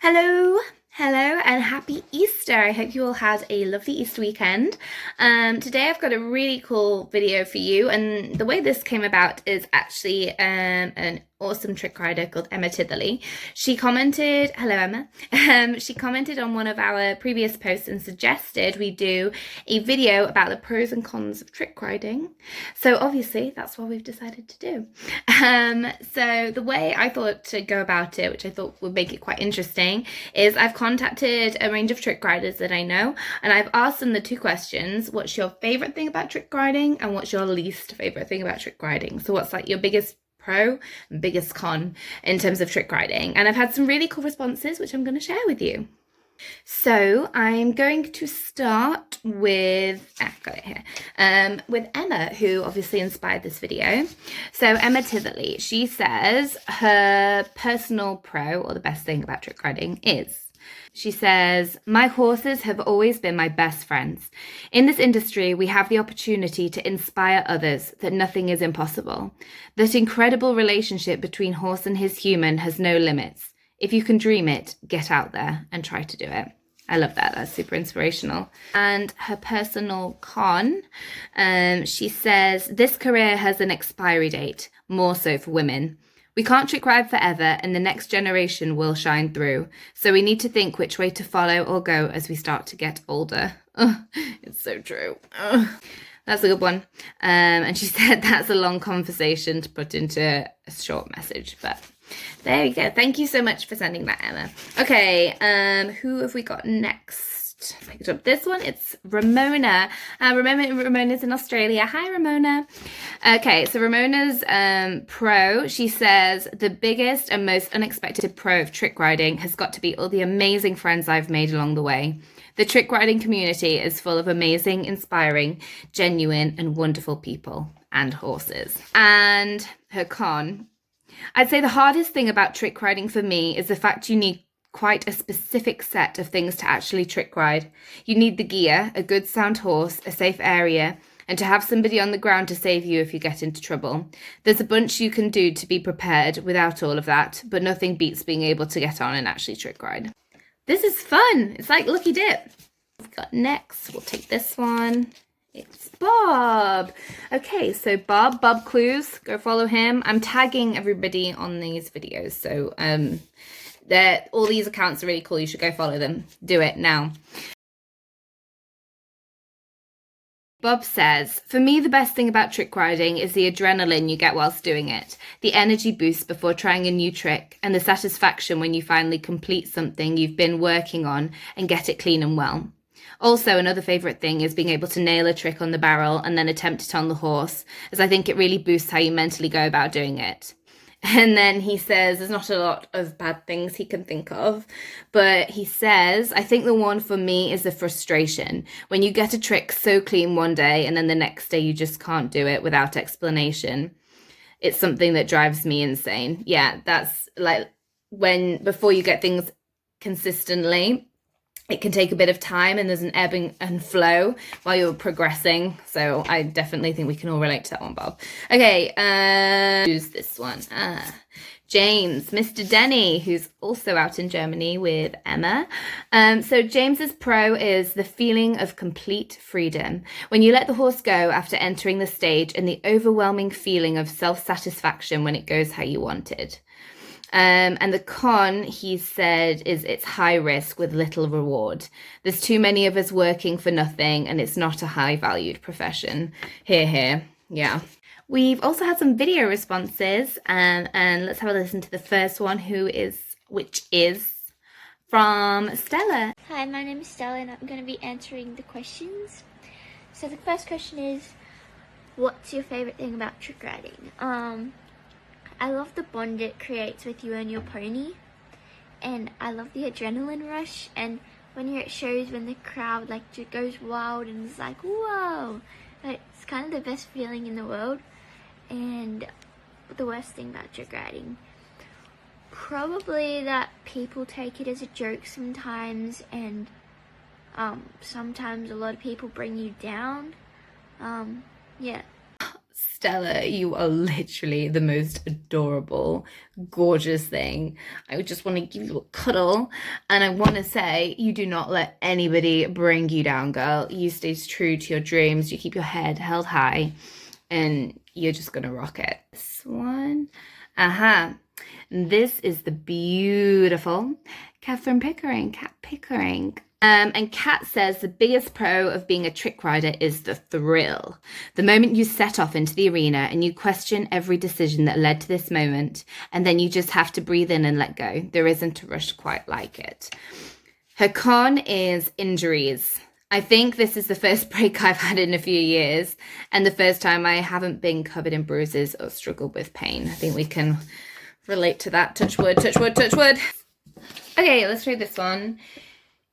Hello, hello, and happy Easter. I hope you all had a lovely Easter weekend. Today I've got a really cool video for you, and the way this came about is actually an awesome trick rider called Emma Tivoli. She commented, hello Emma, she commented on one of our previous posts and suggested we do a video about the pros and cons of trick riding. So obviously that's what we've decided to do. So the way I thought to go about it, which I thought would make it quite interesting, is I've contacted a range of trick riders that I know, and I've asked them the two questions: what's your favorite thing about trick riding, and what's your least favorite thing about trick riding? So what's like your biggest pro and biggest con in terms of trick riding? And I've had some really cool responses, which I'm going to share with you. So I'm going to start with, got it here, with Emma, who obviously inspired this video. So Emma Tivoli, she says her personal pro, or the best thing about trick riding, is, she says, my horses have always been my best friends. In this industry, we have the opportunity to inspire others that nothing is impossible. That incredible relationship between horse and his human has no limits. If you can dream it, get out there and try to do it. I love that. That's super inspirational. And her personal con, she says, this career has an expiry date, more so for women. We can't trick ride forever, and the next generation will shine through. So we need to think which way to follow or go as we start to get older. It's so true. That's a good one. And she said that's a long conversation to put into a short message, but there you go. Thank you so much for sending that, Emma. Okay, who have we got next? I picked up this one. It's Ramona. Ramona's in Australia. Hi, Ramona. Okay, so Ramona's pro, she says, the biggest and most unexpected pro of trick riding has got to be all the amazing friends I've made along the way. The trick riding community is full of amazing, inspiring, genuine, and wonderful people and horses. And her con, I'd say the hardest thing about trick riding for me is the fact you need quite a specific set of things to actually trick ride. You need the gear, a good sound horse, a safe area, and to have somebody on the ground to save you if you get into trouble. There's a bunch you can do to be prepared without all of that, but nothing beats being able to get on and actually trick ride. This is fun. It's like Lucky Dip. We've got next, we'll take this one. It's Bob. Okay, so Bob Clues, go follow him. I'm tagging everybody on these videos, so all these accounts are really cool. You should go follow them. Do it now. Bob says, for me, the best thing about trick riding is the adrenaline you get whilst doing it, the energy boost before trying a new trick, and the satisfaction when you finally complete something you've been working on and get it clean and well. Also, another favourite thing is being able to nail a trick on the barrel and then attempt it on the horse, as I think it really boosts how you mentally go about doing it. And then he says there's not a lot of bad things he can think of, but he says, I think the one for me is the frustration. When you get a trick so clean one day and then the next day you just can't do it without explanation. It's something that drives me insane. Yeah, that's like before you get things consistently, it can take a bit of time and there's an ebb and flow while you're progressing. So I definitely think we can all relate to that one, Bob. Okay, who's this one? James, Mr. Denny, who's also out in Germany with Emma. So James's pro is the feeling of complete freedom. When you let the horse go after entering the stage, and the overwhelming feeling of self-satisfaction when it goes how you wanted. And the con, he said, is it's high risk with little reward. There's too many of us working for nothing, and it's not a high valued profession. Here. Yeah. We've also had some video responses, and let's have a listen to the first one, which is from Stella. Hi, my name is Stella, and I'm going to be answering the questions. So the first question is, what's your favorite thing about trick riding? I love the bond it creates with you and your pony, and I love the adrenaline rush, and when you're at shows when the crowd just goes wild and it's like, whoa, it's kind of the best feeling in the world. And the worst thing about trick riding, probably that people take it as a joke sometimes, and sometimes a lot of people bring you down. Yeah. Stella, you are literally the most adorable, gorgeous thing. I just want to give you a cuddle. And I want to say, you do not let anybody bring you down, girl. You stay true to your dreams. You keep your head held high. And you're just going to rock it. This one. Aha. This is the beautiful Catherine Pickering, Cat Pickering. And Kat says the biggest pro of being a trick rider is the thrill. The moment you set off into the arena and you question every decision that led to this moment, and then you just have to breathe in and let go. There isn't a rush quite like it. Her con is injuries. I think this is the first break I've had in a few years, and the first time I haven't been covered in bruises or struggled with pain. I think we can relate to that. Touch wood, touch wood, touch wood. Okay, let's read this one.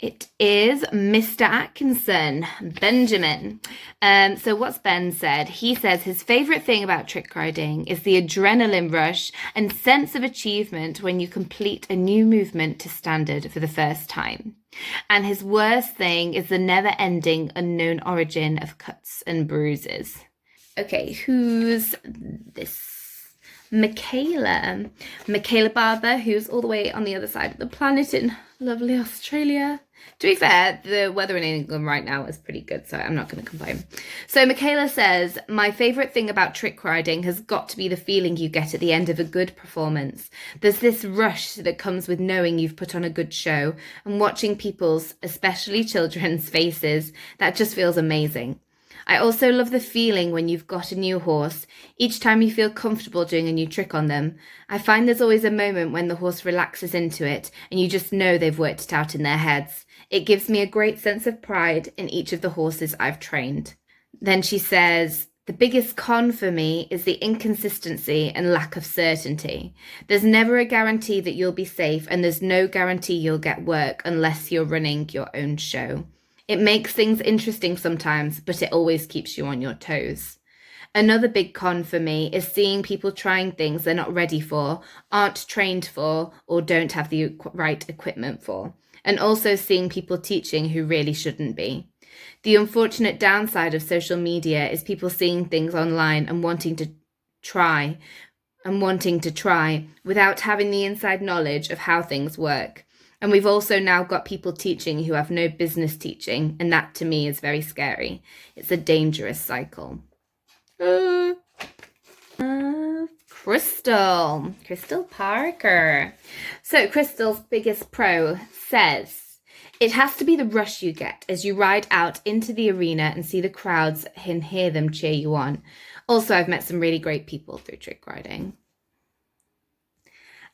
It is Mr. Atkinson Benjamin. So what's Ben said? He says his favourite thing about trick riding is the adrenaline rush and sense of achievement when you complete a new movement to standard for the first time. And his worst thing is the never-ending unknown origin of cuts and bruises. Okay, who's this? Makaela Barber, who's all the way on the other side of the planet in lovely Australia. To be fair, the weather in England right now is pretty good, so I'm not going to complain. So Makaela says, my favourite thing about trick riding has got to be the feeling you get at the end of a good performance. There's this rush that comes with knowing you've put on a good show and watching people's, especially children's, faces. That just feels amazing. I also love the feeling when you've got a new horse. Each time you feel comfortable doing a new trick on them, I find there's always a moment when the horse relaxes into it and you just know they've worked it out in their heads. It gives me a great sense of pride in each of the horses I've trained. Then she says, the biggest con for me is the inconsistency and lack of certainty. There's never a guarantee that you'll be safe, and there's no guarantee you'll get work unless you're running your own show. It makes things interesting sometimes, but it always keeps you on your toes. Another big con for me is seeing people trying things they're not ready for, aren't trained for, or don't have the right equipment for. And also seeing people teaching who really shouldn't be. The unfortunate downside of social media is people seeing things online and wanting to try without having the inside knowledge of how things work. And we've also now got people teaching who have no business teaching, and that to me is very scary. It's a dangerous cycle. Crystal Parker. So Crystal's biggest pro says, it has to be the rush you get as you ride out into the arena and see the crowds and hear them cheer you on. Also, I've met some really great people through trick riding.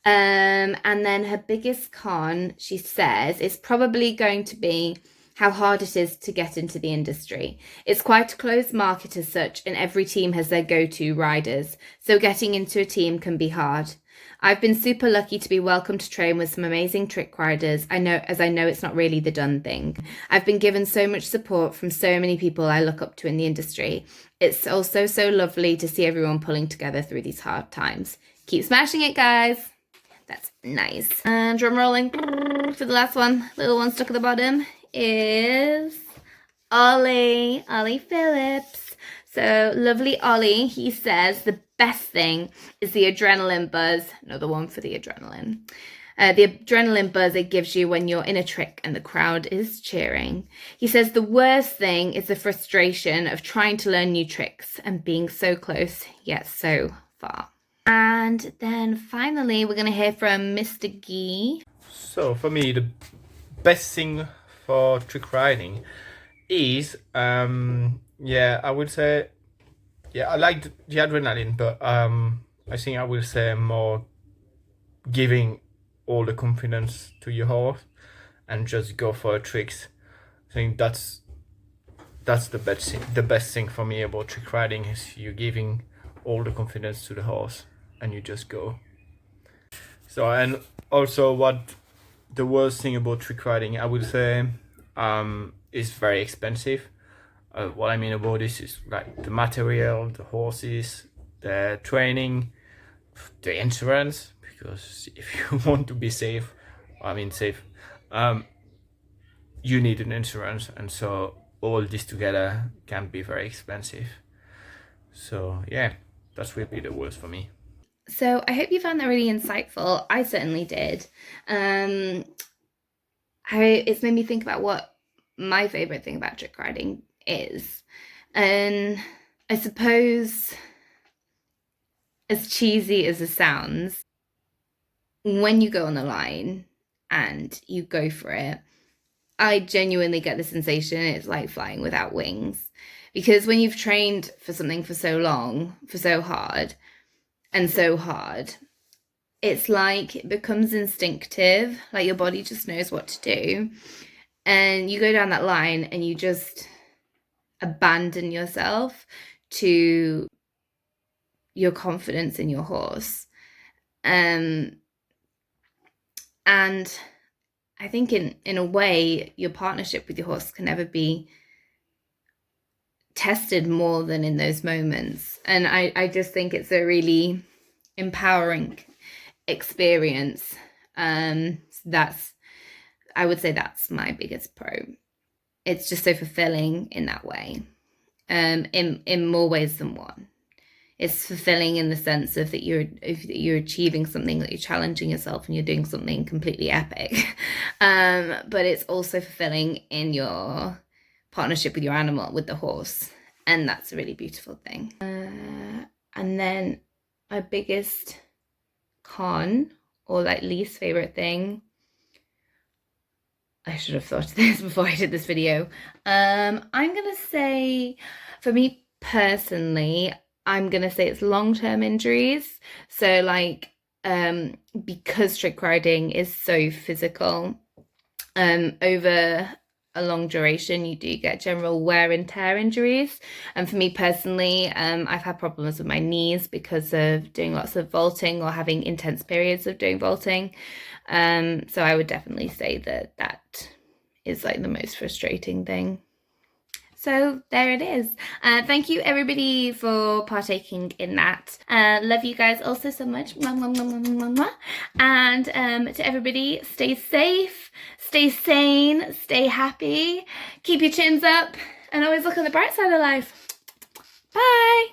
And then her biggest con, she says, is probably going to be how hard it is to get into the industry. It's quite a closed market as such, and every team has their go-to riders, so getting into a team can be hard. I've been super lucky to be welcomed to train with some amazing trick riders. I know it's not really the done thing. I've been given so much support from so many people I look up to in the industry. It's also so lovely to see everyone pulling together through these hard times. Keep smashing it, guys. That's nice. And drum rolling for the last one, little one stuck at the bottom, is Ollie Phillips. So lovely Ollie, he says the best thing is the adrenaline buzz. Another one for the adrenaline. The adrenaline buzz it gives you when you're in a trick and the crowd is cheering. He says the worst thing is the frustration of trying to learn new tricks and being so close yet so far. And then finally, we're going to hear from Mr. Gee. So for me, the best thing for trick riding is, I would say, I like the adrenaline, but I think I will say more giving all the confidence to your horse and just go for tricks. I think that's the best thing for me about trick riding is you giving all the confidence to the horse and you just go. So, and also what the worst thing about trick riding, I would say, is very expensive. What I mean about this is like the material, the horses, the training, the insurance, because if you want to be safe, you need an insurance, and so all this together can be very expensive. So yeah, that's really the worst for me. So I hope you found that really insightful. I certainly did. It's made me think about what my favorite thing about trick riding is. And I suppose, as cheesy as it sounds, when you go on the line and you go for it, I genuinely get the sensation it's like flying without wings. Because when you've trained for something for so long, for so hard, and so hard, it's like it becomes instinctive, like your body just knows what to do. And you go down that line and you just abandon yourself to your confidence in your horse. And I think in a way, your partnership with your horse can never be tested more than in those moments. And I just think it's a really empowering experience. I would say that's my biggest pro. It's just so fulfilling in that way, in more ways than one. It's fulfilling in the sense of that you're achieving something, that you're challenging yourself and you're doing something completely epic. But it's also fulfilling in your partnership with your animal, with the horse. And that's a really beautiful thing. And then my biggest con, or like least favorite thing, I should have thought of this before I did this video. I'm gonna say, for me personally, I'm gonna say it's long-term injuries. So like, because trick riding is so physical, over a long duration, you do get general wear and tear injuries. And for me personally, I've had problems with my knees because of doing lots of vaulting or having intense periods of doing vaulting. So I would definitely say that is like the most frustrating thing. So there it is. Thank you everybody for partaking in that. Love you guys also so much. And to everybody, stay safe, stay sane, stay happy, keep your chins up, and always look on the bright side of life. Bye.